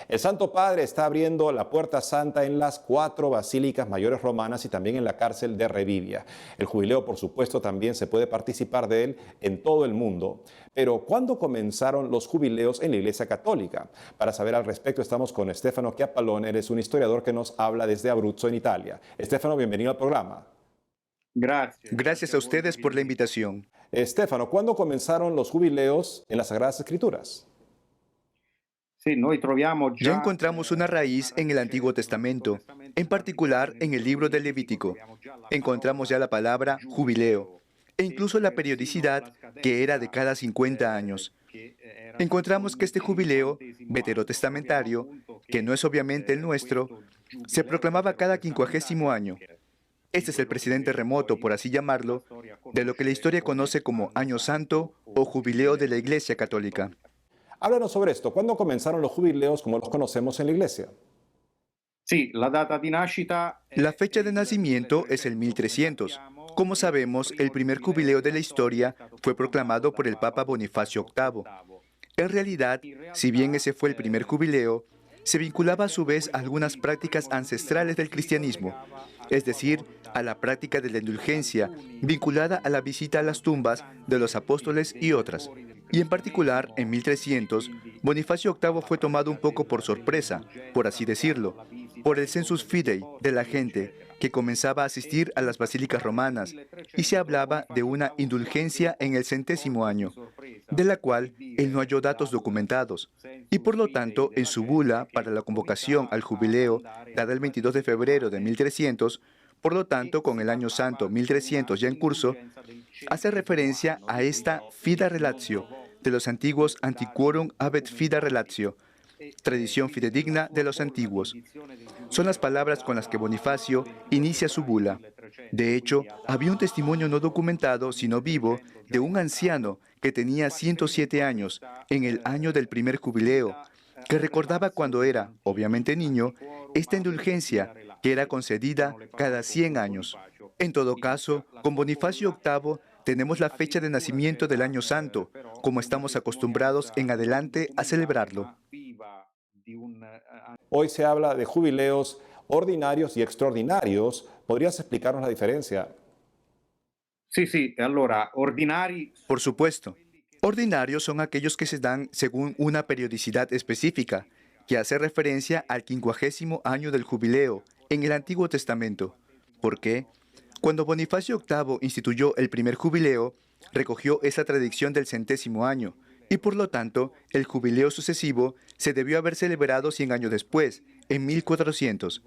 El Santo Padre está abriendo la Puerta Santa en las 4 basílicas mayores romanas y también en la cárcel de Revivia. El jubileo, por supuesto, también se puede participar de él en todo el mundo. Pero, ¿cuándo comenzaron los jubileos en la Iglesia Católica? Para saber al respecto, estamos con Stefano Chiappallone, él es un historiador que nos habla desde Abruzzo, en Italia. Stefano, bienvenido al programa. Gracias a ustedes por la invitación. Stefano, ¿cuándo comenzaron los jubileos en las Sagradas Escrituras? Ya encontramos una raíz en el Antiguo Testamento, en particular en el libro del Levítico. Encontramos ya la palabra jubileo e incluso la periodicidad que era de cada 50 años. Encontramos que este jubileo veterotestamentario, que no es obviamente el nuestro, se proclamaba cada 50 año. Este es el precedente remoto, por así llamarlo, de lo que la historia conoce como Año Santo o Jubileo de la Iglesia Católica. Háblanos sobre esto. ¿Cuándo comenzaron los jubileos como los conocemos en la Iglesia? La fecha de nacimiento es el 1300. Como sabemos, el primer jubileo de la historia fue proclamado por el Papa Bonifacio VIII. En realidad, si bien ese fue el primer jubileo, se vinculaba a su vez a algunas prácticas ancestrales del cristianismo, es decir, a la práctica de la indulgencia, vinculada a la visita a las tumbas de los apóstoles y otras. Y en particular, en 1300, Bonifacio VIII fue tomado un poco por sorpresa, por así decirlo, por el sensus fidei de la gente que comenzaba a asistir a las basílicas romanas, y se hablaba de una indulgencia en el 100º año, de la cual él no halló datos documentados, y por lo tanto, en su bula para la convocación al jubileo, dada el 22 de febrero de 1300, por lo tanto, con el año santo 1300 ya en curso, hace referencia a esta fida relatio de los antiguos antiquorum habet fida relatio, tradición fidedigna de los antiguos. Son las palabras con las que Bonifacio inicia su bula. De hecho, había un testimonio no documentado, sino vivo, de un anciano que tenía 107 años en el año del primer jubileo, que recordaba cuando era, obviamente niño, esta indulgencia que era concedida cada 100 años. En todo caso, con Bonifacio VIII tenemos la fecha de nacimiento del Año Santo, como estamos acostumbrados en adelante a celebrarlo. Hoy se habla de jubileos ordinarios y extraordinarios. ¿Podrías explicarnos la diferencia? Por supuesto, ordinarios son aquellos que se dan según una periodicidad específica, que hace referencia al 50º año del jubileo en el Antiguo Testamento. ¿Por qué? Cuando Bonifacio VIII instituyó el primer jubileo, recogió esa tradición del 100º año, y por lo tanto, el jubileo sucesivo se debió haber celebrado 100 años después, en 1400.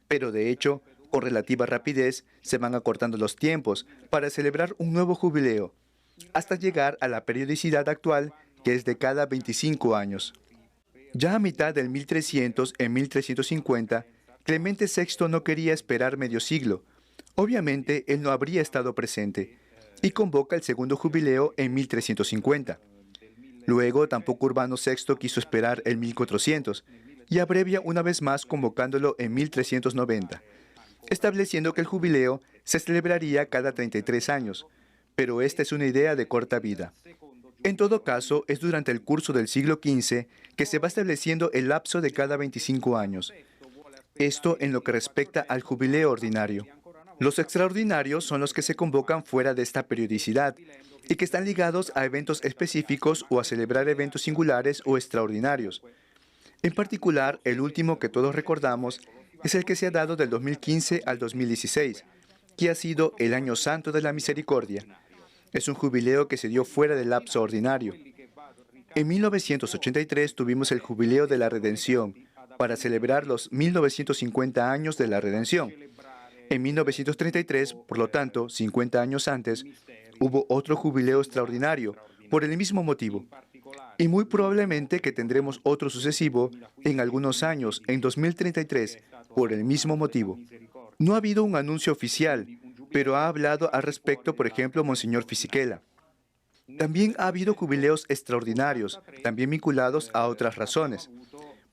Pero de hecho, con relativa rapidez, se van acortando los tiempos para celebrar un nuevo jubileo, hasta llegar a la periodicidad actual, que es de cada 25 años. Ya a mitad del 1300, en 1350, Clemente VI no quería esperar medio siglo. Obviamente, él no habría estado presente, y convoca el segundo jubileo en 1350. Luego, tampoco Urbano VI quiso esperar el 1400, y abrevia una vez más convocándolo en 1390, estableciendo que el jubileo se celebraría cada 33 años, pero esta es una idea de corta vida. En todo caso, es durante el curso del siglo XV que se va estableciendo el lapso de cada 25 años. Esto en lo que respecta al jubileo ordinario. Los extraordinarios son los que se convocan fuera de esta periodicidad y que están ligados a eventos específicos o a celebrar eventos singulares o extraordinarios. En particular, el último que todos recordamos es el que se ha dado del 2015 al 2016, que ha sido el Año Santo de la Misericordia. Es un jubileo que se dio fuera del lapso ordinario. En 1983 tuvimos el Jubileo de la Redención, para celebrar los 1950 años de la Redención. En 1933, por lo tanto, 50 años antes, hubo otro jubileo extraordinario, por el mismo motivo. Y muy probablemente que tendremos otro sucesivo en algunos años, en 2033, por el mismo motivo. No ha habido un anuncio oficial, pero ha hablado al respecto, por ejemplo, Monseñor Fisichella. También ha habido jubileos extraordinarios, también vinculados a otras razones.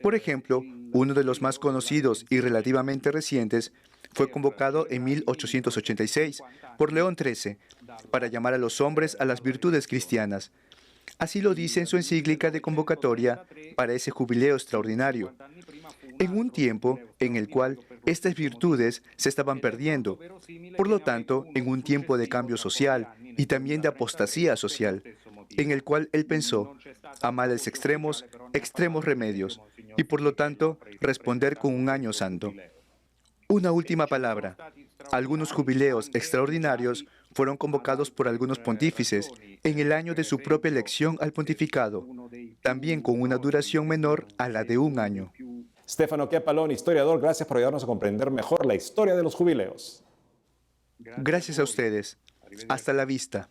Por ejemplo, uno de los más conocidos y relativamente recientes fue convocado en 1886 por León XIII para llamar a los hombres a las virtudes cristianas. Así lo dice en su encíclica de convocatoria para ese jubileo extraordinario, en un tiempo en el cual estas virtudes se estaban perdiendo. Por lo tanto, en un tiempo de cambio social y también de apostasía social, en el cual él pensó, a males extremos, extremos remedios, y por lo tanto, responder con un año santo. Una última palabra. Algunos jubileos extraordinarios fueron convocados por algunos pontífices en el año de su propia elección al pontificado, también con una duración menor a la de un año. Stefano Chiappaloni, historiador, gracias por ayudarnos a comprender mejor la historia de los jubileos. Gracias a ustedes. Hasta la vista.